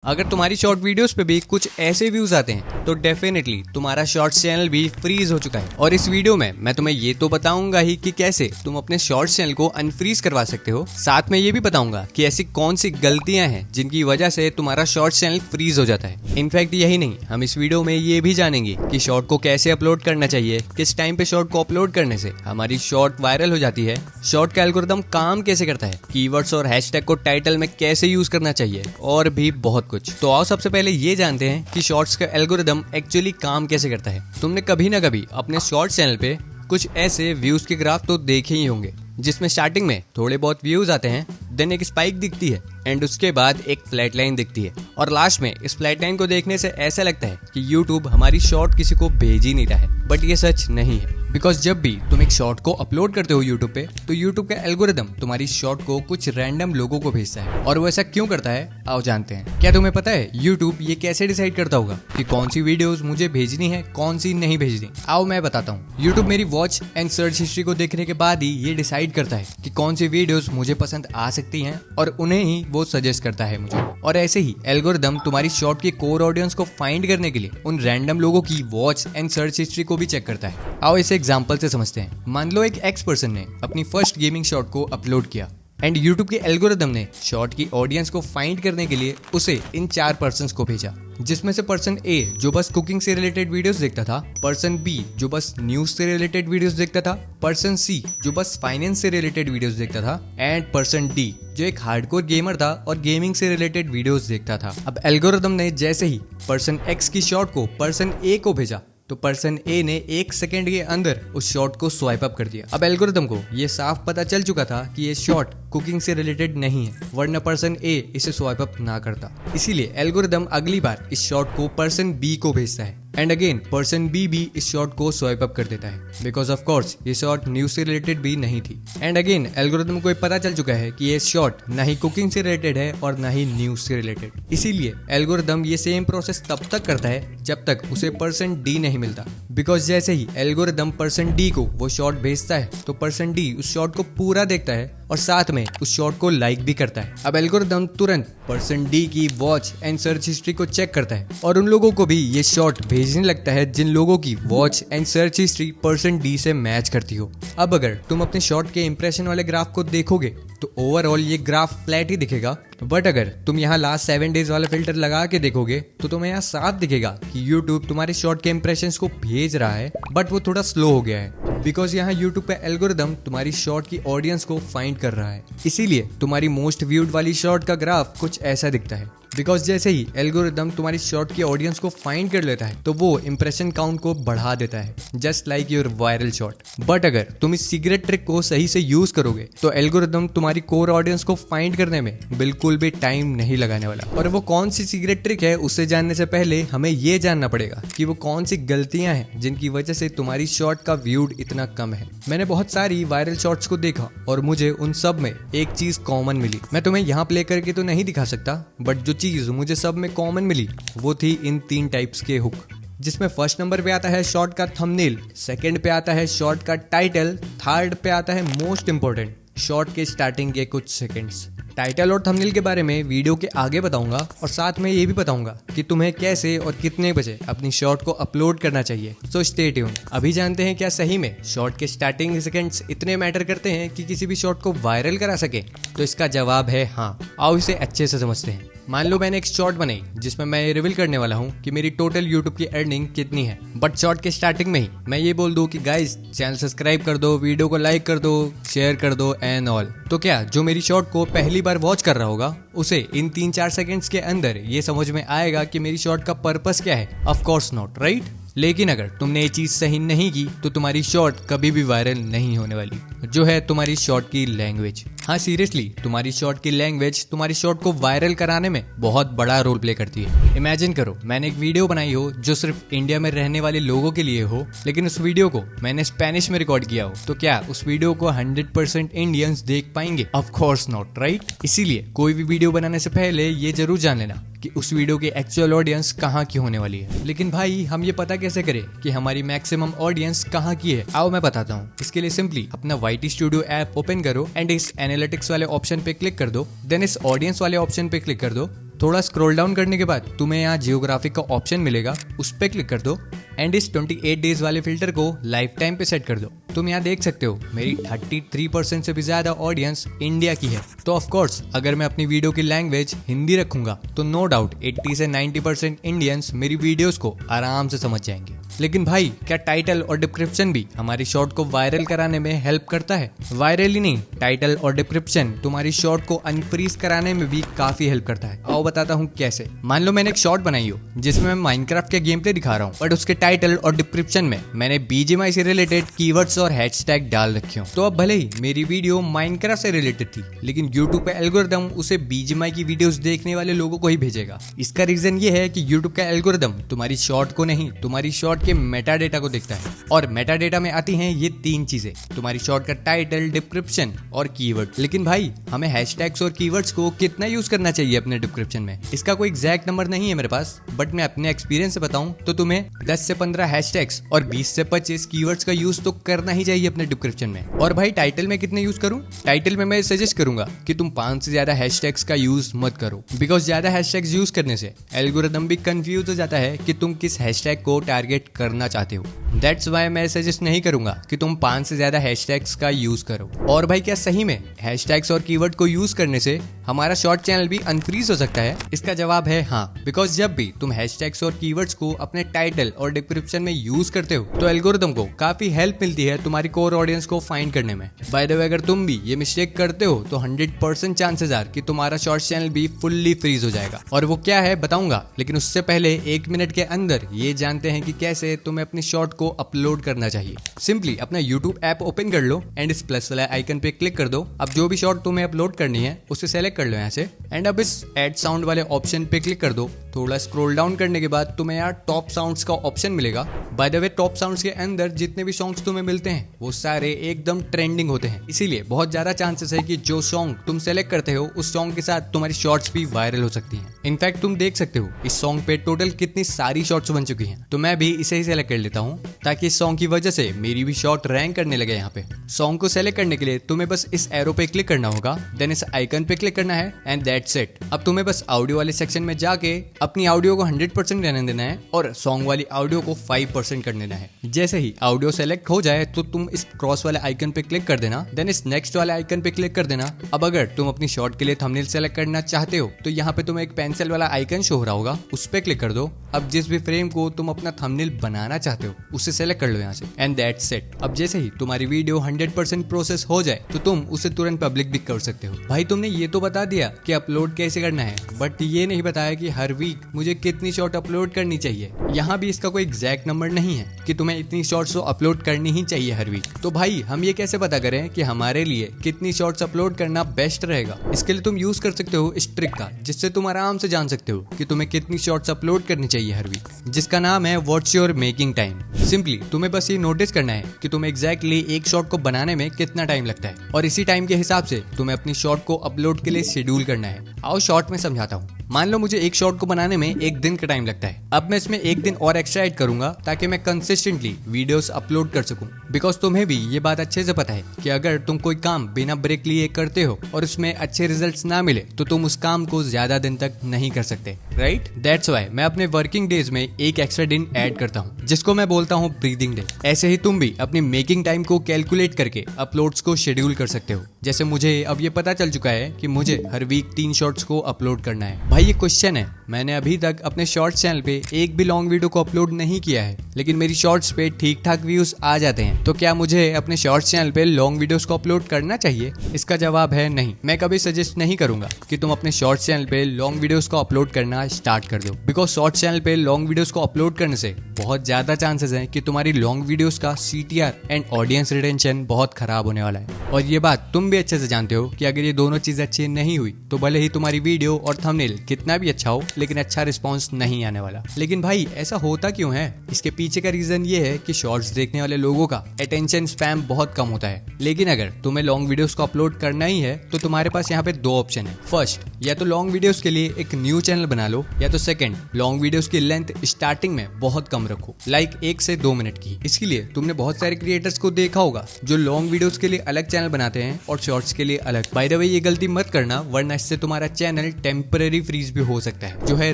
अगर तुम्हारी short videos पे भी कुछ ऐसे व्यूज आते हैं तो डेफिनेटली तुम्हारा शॉर्ट्स चैनल भी फ्रीज हो चुका है। और इस वीडियो में मैं तुम्हें ये तो बताऊंगा ही कि कैसे तुम अपने शॉर्ट्स चैनल को अनफ्रीज करवा सकते हो। साथ में ये भी बताऊंगा कि ऐसी कौन सी गलतियां हैं जिनकी वजह से तुम्हारा शॉर्ट्स चैनल फ्रीज हो जाता है। इनफैक्ट यही नहीं, हम इस वीडियो में ये भी जानेंगे कि शॉर्ट को कैसे अपलोड करना चाहिए, किस टाइम पे शॉर्ट को अपलोड करने से हमारी शॉर्ट वायरल हो जाती है, शॉर्ट का एल्गोरिथम काम कैसे करता है, कीवर्ड्स और हैशटैग को टाइटल में कैसे यूज करना चाहिए और भी बहुत कुछ। तो आओ सबसे पहले ये जानते हैं कि शॉर्ट्स का एल्गोरिथम एक्चुअली काम कैसे करता है। तुमने कभी ना कभी अपने शॉर्ट्स चैनल पे कुछ ऐसे व्यूज के ग्राफ तो देखे ही होंगे जिसमें स्टार्टिंग में थोड़े बहुत व्यूज आते हैं, देन एक स्पाइक दिखती है एंड उसके बाद एक फ्लैट लाइन दिखती है और लास्ट में इस फ्लैट लाइन को देखने से ऐसा लगता है कि YouTube हमारी शॉर्ट किसी को भेज ही नहीं रहा है। बट ये सच नहीं है, बिकॉज जब भी तुम एक शॉर्ट को अपलोड करते हो YouTube पे तो YouTube का एल्गोरिथम तुम्हारी शॉर्ट को कुछ रैंडम लोगों को भेजता है। और वो ऐसा क्यों करता है आओ जानते हैं। क्या तुम्हें पता है YouTube ये कैसे डिसाइड करता होगा कि कौन सी वीडियोस मुझे भेजनी है, कौन सी नहीं भेजनी? आओ मैं बताता हूँ। YouTube मेरी वॉच एंड सर्च हिस्ट्री को देखने के बाद ही ये डिसाइड करता है कि कौन सी वीडियोस मुझे पसंद आ सकती हैं और उन्हें ही वो सजेस्ट करता है मुझे। और ऐसे ही एल्गोरिथम तुम्हारी शॉर्ट के कोर ऑडियंस को फाइंड करने के लिए उन रैंडम लोगों की वॉच एंड सर्च हिस्ट्री को भी चेक करता है। आओ इसे एग्जांपल से समझते हैं। मान लो एक एक्स पर्सन ने अपनी फर्स्ट गेमिंग शॉट को अपलोड किया एंड YouTube के एल्गोरिथम ने शॉर्ट की ऑडियंस को फाइंड करने के लिए उसे इन 4 पर्सन्स को भेजा, जिसमें से पर्सन ए जो बस कुकिंग से रिलेटेड वीडियोस देखता था, पर्सन बी जो बस न्यूज से रिलेटेड वीडियोस देखता था, पर्सन सी जो बस फाइनेंस से रिलेटेड वीडियोस देखता था एंड पर्सन डी जो एक हार्डकोर गेमर था और गेमिंग से रिलेटेड वीडियोस देखता था। अब एल्गोरिथम ने जैसे ही पर्सन एक्स की शॉर्ट को पर्सन ए को भेजा तो पर्सन ए ने 1 सेकेंड के अंदर उस शॉट को स्वाइप अप कर दिया। अब एल्गोरिथम को ये साफ पता चल चुका था कि ये शॉट कुकिंग से रिलेटेड नहीं है, वरना पर्सन ए इसे स्वाइप अप ना करता। इसीलिए एल्गोरिथम अगली बार इस शॉट को पर्सन बी को भेजता है एंड अगेन पर्सन बी भी इस शॉट को स्वाइप अप कर देता है, बिकॉज ऑफ कोर्स ये शॉट न्यूज से रिलेटेड भी नहीं थी। एंड अगेन एल्गोरिथम को पता चल चुका है कि ये शॉट ना ही कुकिंग से रिलेटेड है और ना ही न्यूज से रिलेटेड। इसीलिए एल्गोरिथम ये सेम प्रोसेस तब तक करता है जब तक उसे पर्सन डी नहीं मिलता, बिकॉज जैसे ही एल्गोरिथम पर्सन डी को वो शॉट भेजता है तो पर्सन डी उस शॉट को पूरा देखता है और साथ में उस शॉट को लाइक भी करता है। अब एल्गोरिथम तुरंत पर्सन डी की वॉच एंड सर्च हिस्ट्री को चेक करता है और उन लोगों को भी ये शॉट भेजने लगता है जिन लोगों की watch and search history person D से मैच करती हो। अब अगर तुम अपने शॉट के इंप्रेशन वाले ग्राफ को देखोगे तो ओवरऑल ये ग्राफ फ्लैट ही दिखेगा, बट अगर तुम यहाँ लास्ट 7 डेज वाला फिल्टर लगा के देखोगे तो तुम्हें यहाँ साफ दिखेगा कि YouTube तुम्हारे शॉर्ट के इंप्रेशंस को भेज रहा है, बट वो थोड़ा स्लो हो गया है बिकॉज यहाँ YouTube पे एल्गोरिथम तुम्हारी शॉर्ट की ऑडियंस को फाइंड कर रहा है। इसीलिए तुम्हारी मोस्ट व्यूड वाली शॉर्ट का ग्राफ कुछ ऐसा दिखता है, बिकॉज जैसे ही एल्गोरिथम तुम्हारी शॉर्ट की ऑडियंस को फाइंड कर लेता है तो वो इंप्रेशन काउंट को बढ़ा देता है, just like your viral shot. But अगर तुम इस सीक्रेट ट्रिक को सही से यूज करोगे तो एल्गोरिथम तुम्हारी कोर ऑडियंस को फाइंड करने में बिल्कुल भी टाइम नहीं लगाने वाला। और वो कौन सी सीक्रेट ट्रिक है उसे जानने से पहले हमें ये जानना पड़ेगा कि वो कौन सी गलतियां हैं जिनकी वजह से तुम्हारी शॉर्ट का व्यूड इतना कम है। मैंने बहुत सारी वायरल शॉर्ट्स को देखा और मुझे उन सब में एक चीज कॉमन मिली। मैं तुम्हें यहाँ प्ले करके तो नहीं दिखा सकता, बट जो चीज मुझे सब में कॉमन मिली वो थी इन 3 टाइप्स के हुक, जिसमें फर्स्ट नंबर पे आता है शॉर्ट का थंबनेल, सेकंड पे आता है शॉर्ट का टाइटल, थर्ड पे आता है मोस्ट इंपॉर्टेंट शॉर्ट के स्टार्टिंग के कुछ सेकंड्स। टाइटल और थंबनेल के बारे में वीडियो के आगे बताऊंगा और साथ में ये भी बताऊंगा कि तुम्हें कैसे और कितने बजे अपनी शॉर्ट को अपलोड करना चाहिए। So stay tune. अभी जानते हैं क्या सही में शॉर्ट के स्टार्टिंग सेकंड्स इतने मैटर करते हैं कि किसी भी शॉर्ट को वायरल करा सके? तो इसका जवाब है हाँ। आओ इसे अच्छे से समझते हैं। मान लो मैंने एक शॉर्ट बनाई जिसमें मैं ये रिवील करने वाला हूँ कि मेरी टोटल YouTube की अर्निंग कितनी है, बट शॉर्ट के स्टार्टिंग में ही मैं ये बोल दूं कि गाइस चैनल सब्सक्राइब कर दो, वीडियो को लाइक कर दो, शेयर कर दो एंड ऑल। तो क्या जो मेरी शॉर्ट को पहली बार वॉच कर रहा होगा उसे इन 3-4 सेकंड्स के अंदर ये समझ में आएगा कि मेरी शॉर्ट का पर्पस क्या है? Of course not, right? लेकिन अगर तुमने ये चीज सही नहीं की तो तुम्हारी शॉर्ट कभी भी वायरल नहीं होने वाली, जो है तुम्हारी शॉर्ट की लैंग्वेज। हाँ सीरियसली, तुम्हारी शॉर्ट की लैंग्वेज तुम्हारी शॉर्ट को वायरल कराने में बहुत बड़ा रोल प्ले करती है। इमेजिन करो मैंने एक वीडियो बनाई हो जो सिर्फ इंडिया में रहने वाले लोगों के लिए हो, लेकिन उस वीडियो को मैंने स्पेनिश में रिकॉर्ड किया हो, तो क्या उस वीडियो को 100% इंडियंस देख पाएंगे? Of course not, right? इसीलिए कोई भी वीडियो बनाने से पहले ये जरूर जान लेना कि उस वीडियो की एक्चुअल ऑडियंस कहाँ की होने वाली है। लेकिन भाई हम ये पता कैसे करें कि हमारी मैक्सिमम ऑडियंस कहाँ की है? आओ मैं बताता हूँ। इसके लिए सिंपली अपना YT स्टूडियो ऐप ओपन करो एंड इस एनालिटिक्स वाले ऑप्शन पे क्लिक कर दो, देन इस ऑडियंस वाले ऑप्शन पे क्लिक कर दो, थोड़ा स्क्रॉल डाउन करने के बाद तुम्हें यहाँ जियोग्राफिक का ऑप्शन मिलेगा, उस पर क्लिक कर दो एंड इस 28 डेज वाले फिल्टर को लाइफ टाइम पे सेट कर दो। तुम यहाँ देख सकते हो मेरी 33% से भी ज्यादा ऑडियंस इंडिया की है। तो ऑफ कोर्स अगर मैं अपनी वीडियो की लैंग्वेज हिंदी रखूंगा तो नो डाउट 80 से 90% इंडियंस मेरी वीडियोस को आराम से समझ जाएंगे। लेकिन भाई क्या टाइटल और डिस्क्रिप्शन भी हमारी शॉर्ट को वायरल कराने में हेल्प करता है? वायरल ही नहीं, टाइटल और डिस्क्रिप्शन तुम्हारी शॉर्ट को अनफ्रीज कराने में भी काफी हेल्प करता है। आओ बताता हूँ कैसे। मान लो मैंने एक शॉर्ट बनाई हो जिसमें मैं माइनक्राफ्ट के गेम प्ले दिखा रहा हूँ, बट उसके टाइटल और डिस्क्रिप्शन में मैंने BGMI से रिलेटेड कीवर्ड्स और हैशटैग डाल रखे हो। तो अब भले ही मेरी वीडियो माइनक्राफ्ट से रिलेटेड थी, लेकिन यूट्यूब पे एल्गोरिदम उसे BGMI की वीडियोस देखने वाले लोगों को ही भेजेगा। इसका रीजन ये है कि यूट्यूब का एल्गोरिदम तुम्हारी शॉर्ट को नहीं, तुम्हारी शॉर्ट के मेटा डेटा को देखता है। और मेटा डेटा में आती हैं ये 3 चीजें, तुम्हारी शॉर्ट का टाइटल, डिस्क्रिप्शन और कीवर्ड। लेकिन भाई हमें हैशटैग्स और कीवर्ड्स को कितना यूज करना चाहिए अपने डिस्क्रिप्शन में? इसका कोई एग्जैक्ट नंबर नहीं है मेरे पास, बट मैं अपने एक्सपीरियंस से बताऊं तो तुम्हें 10 से 15 हैशटैग्स और 20 से 25 कीवर्ड्स का यूज तो करना ही चाहिए अपने डिस्क्रिप्शन में। और भाई टाइटल में कितने यूज करूं? टाइटल में मैं सजेस्ट करूंगा कि तुम 5 से ज्यादा हैशटैग्स का यूज मत करो, बिकॉज ज्यादा हैशटैग्स यूज करने से एल्गोरिदम भी कंफ्यूज हो जाता है कि तुम किस हैशटैग को टारगेट करना चाहते हो। दैट्स वाई मैं सजेस्ट नहीं करूंगा कि तुम 5 से ज्यादा हैशटैग्स का यूज करो। और भाई क्या सही में हैशटैग्स और कीवर्ड को यूज करने से हमारा शॉर्ट चैनल भी अनफ्रीज हो सकता है? इसका जवाब है हाँ, बिकॉज जब भी तुम हैशटैग्स और कीवर्ड्स को अपने टाइटल और डिस्क्रिप्शन में यूज करते हो तो एल्गोरिदम को काफी हेल्प मिलती है तुम्हारी कोर ऑडियंस को फाइंड करने में। बाय द वे अगर तुम भी ये मिस्टेक करते हो तो 100% चांसेस आर कि तुम्हारा शॉर्ट चैनल भी फुल्ली फ्रीज हो जाएगा। और वो क्या है बताऊंगा, लेकिन उससे पहले 1 मिनट के अंदर ये जानते हैं कि कैसे तुम्हें अपनी शॉर्ट को अपलोड करना चाहिए। सिंपली अपना YouTube ऐप ओपन कर लो एंड इस प्लस वाला आइकन पे क्लिक कर दो। अब जो भी शॉर्ट तुम्हें अपलोड करनी है उसे सेलेक्ट कर लो यहाँ से एंड अब इस ऐड साउंड वाले ऑप्शन पे क्लिक कर दो। थोड़ा स्क्रॉल डाउन करने के बाद तुम्हें यहाँ टॉप साउंड्स का ऑप्शन मिलेगा। By the way top sounds के अंदर जितने भी सॉन्ग्स तुम्हें मिलते हैं वो सारे एकदम ट्रेंडिंग होते हैं, इसीलिए बहुत ज्यादा चांसेस है कि जो सॉन्ग तुम सेलेक्ट करते हो उस सॉन्ग के साथ तुम्हारी शॉर्ट्स भी वायरल हो सकती हैं। इनफैक्ट तुम देख सकते हो इस सॉन्ग पे टोटल कितनी सारी शॉर्ट्स बन चुकी हैं। तो मैं भी इसे ही सेलेक्ट कर लेता हूँ ताकि इस सॉन्ग की वजह से मेरी भी शॉर्ट रैंक करने लगे। यहाँ पे सॉन्ग को सेलेक्ट करने के लिए तुम्हें बस इस एरो पे क्लिक करना होगा, देन इस आइकन पे क्लिक करना है एंड दैट्स इट। अब तुम्हें बस ऑडियो वाले सेक्शन में जाके अपनी ऑडियो को 100% रहने देना है और सॉन्ग वाली ऑडियो को 5% कर देना है। जैसे ही ऑडियो सेलेक्ट हो जाए तो तुम इस क्रॉस वाले आइकन पे क्लिक कर देना, देन इस नेक्स्ट वाले आइकन पे क्लिक कर देना। अब अगर तुम अपनी शॉर्ट के लिए थंबनेल सेलेक्ट करना चाहते हो तो यहाँ पे तुम्हें एक पेंसिल वाला आइकन शो हो रहा होगा, उस पे क्लिक कर दो। अब जिस भी फ्रेम को तुम अपना थंबनेल बनाना चाहते हो उसे सेलेक्ट कर लो यहाँ से एंड दैट्स इट। अब जैसे ही तुम्हारी वीडियो 100% प्रोसेस हो जाए तो तुम उसे तुरंत पब्लिक भी कर सकते हो। भाई तुमने ये तो बता दिया कि अपलोड कैसे करना है, बट ये नहीं बताया कि हर वीक मुझे कितनी शॉर्ट अपलोड करनी चाहिए। यहाँ भी इसका कोई एग्जैक्ट नंबर नहीं है कि तुम्हें इतनी शॉर्ट्स तो अपलोड करनी ही चाहिए हर वीक। तो भाई हम ये कैसे पता करें कि हमारे लिए कितनी शॉर्ट्स अपलोड करना बेस्ट रहेगा? इसके लिए तुम यूज कर सकते हो इस ट्रिक का, जिससे तुम आराम से जान सकते हो कि तुम्हें कितनी शॉर्ट्स अपलोड करनी चाहिए हर वीक, जिसका नाम है what's your making time. Simply तुम्हें बस ये नोटिस करना है कि तुम्हें एग्जैक्टली एक शॉर्ट को बनाने में कितना टाइम लगता है और इसी टाइम के हिसाब से तुम्हें अपनी शॉर्ट को अपलोड के लिए शेड्यूल करना है। आओ शॉर्ट में समझाता हूँ। मान लो मुझे एक शॉर्ट को बनाने में 1 दिन का टाइम लगता है। अब मैं इसमें 1 दिन और एक्स्ट्रा ऐड करूंगा ताकि मैं कंसिस्टेंटली वीडियोस अपलोड कर सकूं, बिकॉज तुम्हें भी ये बात अच्छे से पता है कि अगर तुम कोई काम बिना ब्रेक लिए करते हो और उसमें अच्छे रिजल्ट्स ना मिले तो तुम उस काम को ज्यादा दिन तक नहीं कर सकते, राइट? दैट्स व्हाई मैं अपने वर्किंग डेज में एक एक्स्ट्रा दिन ऐड करता हूँ, जिसको मैं बोलता हूँ ब्रीदिंग डे। ऐसे ही तुम भी अपनी मेकिंग टाइम को कैलकुलेट करके अपलोड्स को शेड्यूल कर सकते हो। जैसे मुझे अब ये पता चल चुका है कि मुझे हर वीक 3 शॉर्ट्स को अपलोड करना है। भाई ये क्वेश्चन है, मैंने अभी तक अपने शॉर्ट्स चैनल पे एक भी लॉन्ग वीडियो को अपलोड नहीं किया है, लेकिन मेरी शॉर्ट्स पे ठीक ठाक व्यूज आ जाते हैं। तो क्या मुझे अपने शॉर्ट्स चैनल पे लॉन्ग वीडियोस को अपलोड करना चाहिए? इसका जवाब है नहीं। मैं कभी सजेस्ट नहीं करूंगा कि तुम अपने शॉर्ट्स चैनल पे लॉन्ग वीडियोस को अपलोड करना स्टार्ट कर दो, बिकॉज शॉर्ट्स चैनल पे लॉन्ग वीडियोस को अपलोड करने से बहुत ज्यादा चांसेस हैं कि तुम्हारी लॉन्ग वीडियोस का CTR एंड ऑडियंस रिटेंशन बहुत खराब होने वाला है। और ये बात तुम भी अच्छे से जानते हो कि अगर ये दोनों चीजें अच्छी नहीं हुई तो भले ही तुम्हारी वीडियो और थंबनेल कितना भी अच्छा हो, लेकिन अच्छा रिस्पॉन्स नहीं आने वाला। लेकिन भाई ऐसा होता क्यों है? इसके पीछे का रीजन ये है कि शॉर्ट्स देखने वाले लोगों का अटेंशन स्पैम बहुत कम होता है। लेकिन अगर तुम्हें लॉन्ग वीडियोस को अपलोड करना ही है तो तुम्हारे पास यहाँ पे 2 ऑप्शन है। फर्स्ट, या तो लॉन्ग वीडियोस के लिए एक न्यू चैनल बना लो, या तो सेकंड, लॉन्ग वीडियोस की लेंथ स्टार्टिंग में बहुत कम रखो, लाइक 1 से 2 मिनट की। इसके लिए तुमने बहुत सारे क्रिएटर्स को देखा होगा जो लॉन्ग वीडियोस के लिए अलग चैनल बनाते हैं और और शॉर्ट्स के लिए अलग। बाय द वे ये गलती मत करना, वरना इससे तुम्हारा चैनल टेम्पररी फ्रीज भी हो सकता है, जो है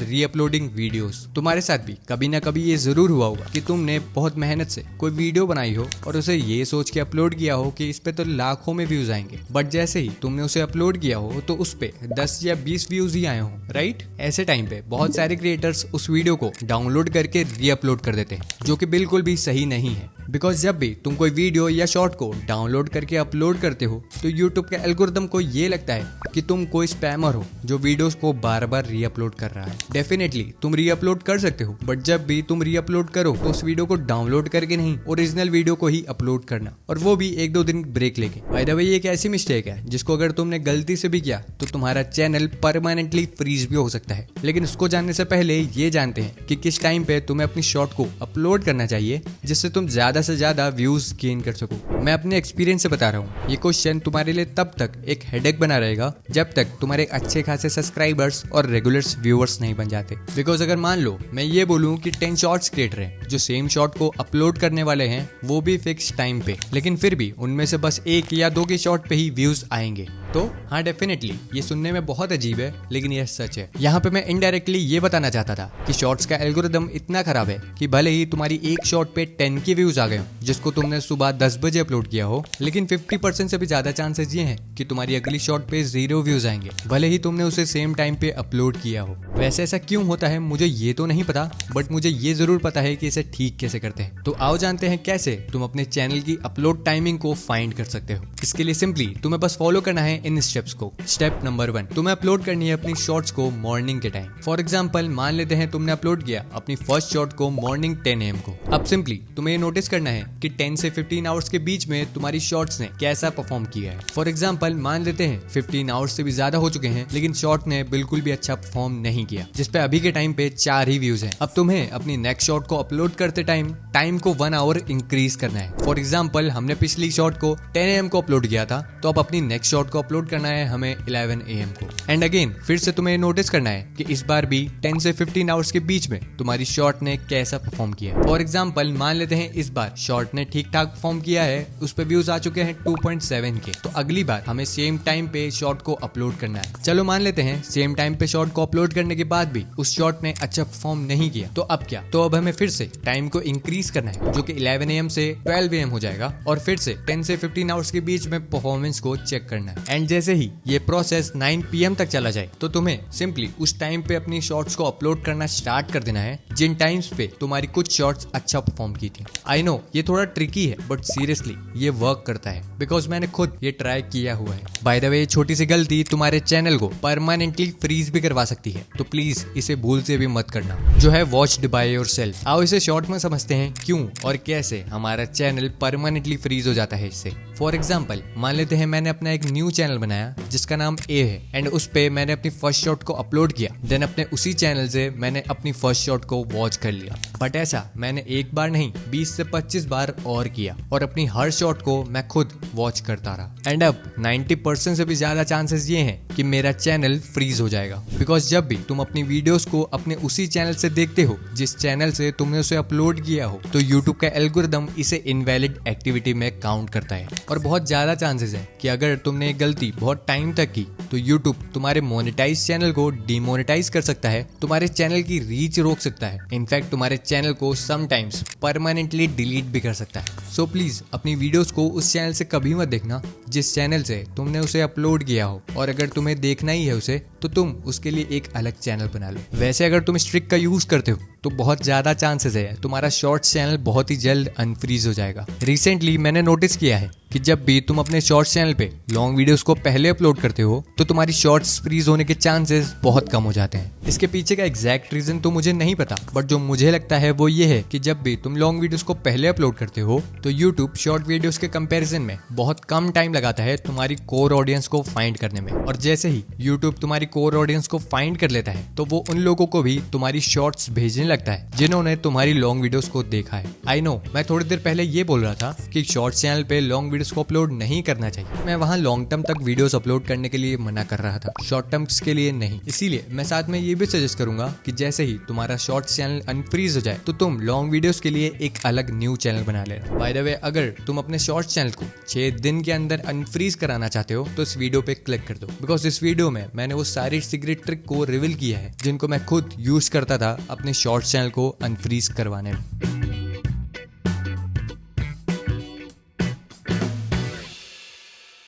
रीअपलोडिंग वीडियोस। तुम्हारे साथ भी कभी ना कभी ये जरूर हुआ होगा कि तुमने बहुत मेहनत से कोई वीडियो बनाई हो और उसे ये सोच के अपलोड किया हो कि इस पे तो लाखों में व्यूज आएंगे, बट जैसे ही तुमने उसे अपलोड किया हो तो उस पे 10 या 20 व्यूज ही आए हो, राइट। ऐसे टाइम पे बहुत सारे क्रिएटर्स उस वीडियो को डाउनलोड करके रीअपलोड कर देते हैं, जो कि बिल्कुल भी सही नहीं है। बिकॉज जब भी तुम कोई वीडियो या शॉर्ट को डाउनलोड करके अपलोड करते हो तो यूट्यूब के एल्गोरिदम को ये लगता है कि तुम कोई स्पैमर हो जो वीडियोस को बार बार रीअपलोड कर रहा है। डेफिनेटली तुम रीअपलोड कर सकते हो, बट जब भी तुम रीअपलोड करो तो उस वीडियो को डाउनलोड करके नहीं, ओरिजिनल वीडियो को ही अपलोड करना, और वो भी 1-2 दिन ब्रेक लेके। बाय द वे ये एक ऐसी मिस्टेक है जिसको अगर तुमने गलती से भी किया तो तुम्हारा चैनल परमानेंटली फ्रीज भी हो सकता है। लेकिन इसको जानने से पहले ये जानते हैं कि किस टाइम पे तुम्हें अपनी शॉर्ट को अपलोड करना चाहिए जिससे तुम ज्यादा से ज्यादा व्यूज गेन कर सको। मैं अपने एक्सपीरियंस से बता रहा हूँ, ये क्वेश्चन तुम्हारे लिए तब तक एक हेडेक बना रहेगा जब तक तुम्हारे अच्छे खासे सब्सक्राइबर्स और रेगुलर व्यूअर्स नहीं बन जाते। बिकॉज अगर मान लो मैं ये बोलूँ कि 10 शॉर्ट्स क्रिएटर हैं जो सेम शॉर्ट को अपलोड करने वाले हैं, वो भी फिक्स टाइम पे, लेकिन फिर भी उनमें से बस 1 या 2 के शॉर्ट पे ही व्यूज आएंगे, तो हाँ डेफिनेटली ये सुनने में बहुत अजीब है, लेकिन यह सच है। यहाँ पे मैं इनडायरेक्टली ये बताना चाहता था कि शॉर्ट्स का एल्गोरिदम इतना खराब है कि भले ही तुम्हारी एक शॉर्ट पे 10 के व्यूज आ गए हो जिसको तुमने सुबह 10 बजे अपलोड किया हो, लेकिन 50% से भी ज्यादा चांसेस ये हैं कि तुम्हारी अगली शॉर्ट पे 0 व्यूज आएंगे, भले ही तुमने उसे सेम टाइम पे अपलोड किया हो। वैसे ऐसा क्यों होता है मुझे ये तो नहीं पता, बट मुझे ये जरूर पता है कि इसे ठीक कैसे करते हैं। तो आओ जानते हैं कैसे तुम अपने चैनल की अपलोड टाइमिंग को फाइंड कर सकते हो। इसके लिए सिंपली तुम्हें बस फॉलो करना है इन स्टेप्स को। स्टेप नंबर 1, तुम्हें अपलोड करनी है अपनी शॉर्ट्स को मॉर्निंग के टाइम। फॉर एग्जांपल मान लेते हैं तुमने अपलोड किया अपनी फर्स्ट शॉर्ट को मॉर्निंग 10 AM को। अब सिंपली तुम्हें ये नोटिस करना है कि 10 से 15 आवर्स के बीच में तुम्हारी शॉर्ट्स ने कैसा परफॉर्म किया है। फॉर एग्जांपल मान लेते हैं 15 आवर्स से भी ज्यादा हो चुके हैं लेकिन शॉर्ट ने बिल्कुल भी अच्छा परफॉर्म नहीं किया, जिसपे अभी के टाइम पे 4 ही व्यूज हैं। अब तुम्हें अपनी नेक्स्ट शॉर्ट को अपलोड करते टाइम को 1 आवर इंक्रीज करना है। फॉर एग्जांपल हमने पिछली शॉर्ट को 10 AM को अपलोड किया था, तो अब अपनी नेक्स्ट शॉर्ट को अपलोड करना है हमें 11 AM को। एंड अगेन फिर से तुम्हें नोटिस करना है कि इस बार भी 10 से 15 आवर्स के बीच में तुम्हारी शॉर्ट ने कैसा परफॉर्म किया। फॉर एग्जांपल मान लेते हैं इस बार शॉर्ट ने ठीक ठाक परफॉर्म किया है, उस पे व्यूज आ चुके हैं 2.7 के, तो अगली बार हमें सेम टाइम पे शॉर्ट को अपलोड करना है। चलो मान लेते हैं सेम टाइम पे शॉर्ट को अपलोड करने के बाद भी उस शॉर्ट ने अच्छा परफॉर्म नहीं किया, तो अब क्या, तो अब हमें फिर से टाइम को इंक्रीज करना है जो कि 11 AM से 12 AM हो जाएगा, और फिर से 10 से 15 आवर्स के बीच में परफॉर्मेंस को चेक करना है। एंड जैसे ही ये प्रोसेस 9 PM तक चला जाए तो तुम्हें सिंपली उस टाइम पे अपनी शॉर्ट्स को अपलोड करना स्टार्ट कर देना है जिन टाइम्स पे तुम्हारी कुछ शॉर्ट्स अच्छा परफॉर्म की थी। आई नो ये थोड़ा ट्रिकी है, बट सीरियसली ये वर्क करता है, बिकॉज मैंने खुद ये ट्राई किया हुआ है। बाय द वे छोटी सी गलती तुम्हारे चैनल को परमानेंटली फ्रीज भी करवा सकती है, तो प्लीज इसे भूल से भी मत करना, जो है वॉच्ड बाय योरसेल्फ। आओ इसे शॉर्ट में समझते हैं क्यों और कैसे हमारा चैनल परमानेंटली फ्रीज हो जाता है इससे। फॉर एग्जाम्पल मान लेते हैं मैंने अपना एक न्यू चैनल बनाया जिसका नाम ए है, एंड उस पे मैंने अपनी फर्स्ट शॉट को अपलोड किया, देन अपने उसी चैनल से मैंने अपनी फर्स्ट शॉट को वॉच कर लिया। बट ऐसा मैंने एक बार नहीं 20 से 25 बार और किया, और अपनी हर शॉट को मैं खुद वॉच करता रहा। एंड अब 90% से भी ज्यादा चांसेस ये हैं कि मेरा चैनल फ्रीज हो जाएगा, बिकॉज जब भी तुम अपनी वीडियोस को अपने उसी चैनल से देखते हो जिस चैनल से तुमने उसे अपलोड किया हो, तो यूट्यूब का एल्गोरिदम इसे इनवैलिड एक्टिविटी में काउंट करता है। और बहुत ज्यादा चांसेस है कि अगर तुमने एक गलती बहुत टाइम तक की तो यूट्यूब तुम्हारे मोनेटाइज चैनल को डिमोनेटाइज कर सकता है, तुम्हारे चैनल की रीच रोक सकता है, इनफैक्ट तुम्हारे चैनल को समटाइम्स परमानेंटली डिलीट भी कर सकता है। सो प्लीज अपनी वीडियोस को उस चैनल से कभी मत देखना जिस चैनल से तुमने उसे अपलोड किया हो, और अगर तुम्हें देखना ही है उसे तो तुम उसके लिए एक अलग चैनल बना लो। वैसे अगर तुम इस ट्रिक का यूज करते हो तो बहुत ज्यादा चांसेस है तुम्हारा शॉर्ट्स चैनल बहुत ही जल्द अनफ्रीज हो जाएगा। रिसेंटली मैंने नोटिस किया है कि जब भी तुम अपने शॉर्ट्स चैनल पे लॉन्ग वीडियोस को पहले अपलोड करते हो तो तुम्हारी शॉर्ट्स फ्रीज होने के चांसेस बहुत कम हो जाते हैं। इसके पीछे का एग्जैक्ट रीजन तो मुझे नहीं पता, बट जो मुझे लगता है वो ये है कि जब भी तुम लॉन्ग वीडियोस को पहले अपलोड करते हो तो यूट्यूब शॉर्ट वीडियोस के कंपैरिजन में बहुत कम टाइम लगाता है तुम्हारी कोर ऑडियंस को फाइंड करने में, और जैसे ही यूट्यूब तुम्हारी कोर ऑडियंस को फाइंड कर लेता है तो वो उन लोगों को भी तुम्हारी शॉर्ट्स भेजने लगता है जिन्होंने तुम्हारी लॉन्ग वीडियोस को देखा है। आई नो, मैं थोड़ी देर पहले ये बोल रहा था कि शॉर्ट्स चैनल पे लॉन्ग वीडियोस को अपलोड नहीं करना चाहिए। मैं वहाँ लॉन्ग टर्म तक वीडियोस अपलोड करने के लिए मना कर रहा था, शॉर्ट टर्म्स के लिए नहीं। इसीलिए मैं साथ में ये भी सजेस्ट करूंगा कि जैसे ही तुम्हारा शॉर्ट्स चैनल अनफ्रीज हो जाए तो तुम लॉन्ग वीडियोस के लिए एक अलग न्यू चैनल बना लेना। बाय द वे, अगर तुम अपने शॉर्ट्स चैनल को 6 दिन के अंदर अनफ्रीज कराना चाहते हो तो इस वीडियो पे क्लिक कर दो, बिकॉज इस वीडियो में मैंने वो सारी सीक्रेट ट्रिक को रिवील किया है जिनको मैं खुद यूज करता था अपने शॉर्ट्स चैनल को अनफ्रीज करवाने में।